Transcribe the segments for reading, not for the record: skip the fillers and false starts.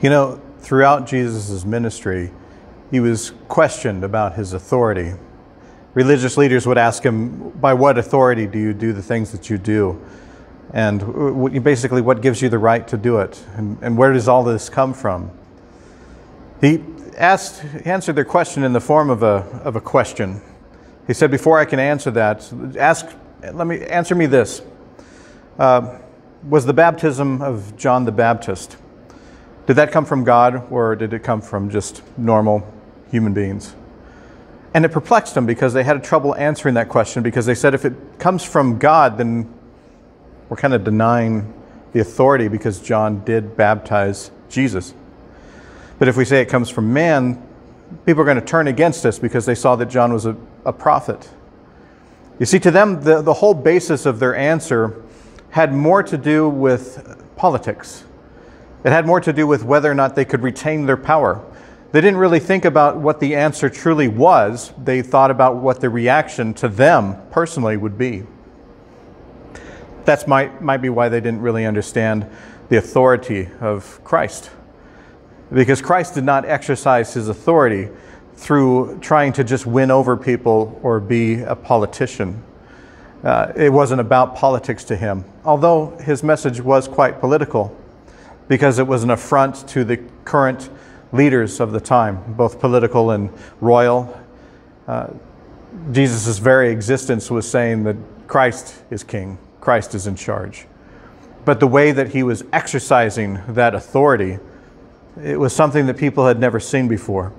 You know, throughout Jesus' ministry, he was questioned about his authority. Religious leaders would ask him, by what authority do you do the things that you do? And basically, what gives you the right to do it? And where does all this come from? He answered their question in the form of a question. He said, before I can answer that, answer me this. Was the baptism of John the Baptist, did that come from God, or did it come from just normal human beings? And it perplexed them because they had trouble answering that question, because they said if it comes from God, then we're kind of denying the authority because John did baptize Jesus. But if we say it comes from man, people are going to turn against us because they saw that John was a prophet. You see, to them, the whole basis of their answer had more to do with politics. It had more to do with whether or not they could retain their power. They didn't really think about what the answer truly was. They thought about what the reaction to them personally would be. That might be why they didn't really understand the authority of Christ. Because Christ did not exercise his authority through trying to just win over people or be a politician. It wasn't about politics to him, although his message was quite political, because it was an affront to the current leaders of the time, both political and royal. Jesus' very existence was saying that Christ is king, Christ is in charge. But the way that he was exercising that authority, it was something that people had never seen before.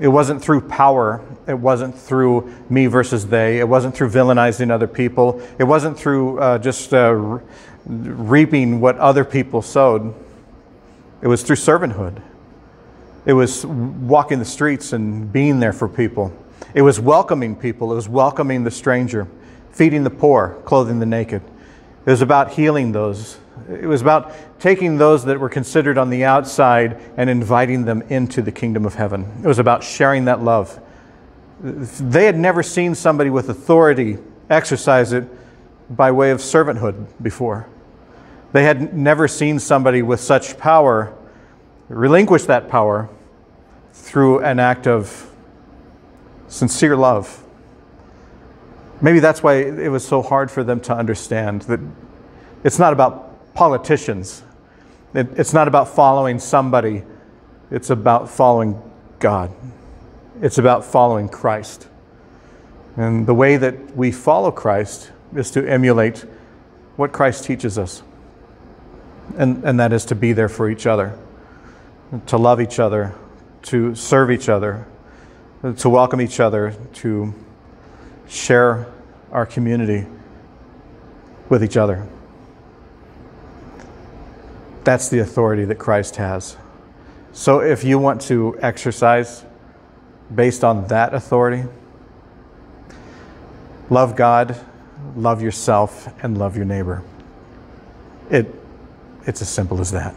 It wasn't through power. It wasn't through me versus they. It wasn't through villainizing other people. It wasn't through reaping what other people sowed. It was through servanthood. It was walking the streets and being there for people. It was welcoming people. It was welcoming the stranger, feeding the poor, clothing the naked. It was about healing those. It was about taking those that were considered on the outside and inviting them into the kingdom of heaven. It was about sharing that love. They had never seen somebody with authority exercise it by way of servanthood before. They had never seen somebody with such power relinquish that power through an act of sincere love. Maybe that's why it was so hard for them to understand that it's not about politicians. It's not about following somebody. It's about following God. It's about following Christ. And the way that we follow Christ is to emulate what Christ teaches us. And that is to be there for each other, to love each other, to serve each other, to welcome each other, to share our community with each other. That's the authority that Christ has. So if you want to exercise based on that authority, love God, love yourself, and love your neighbor. It's as simple as that.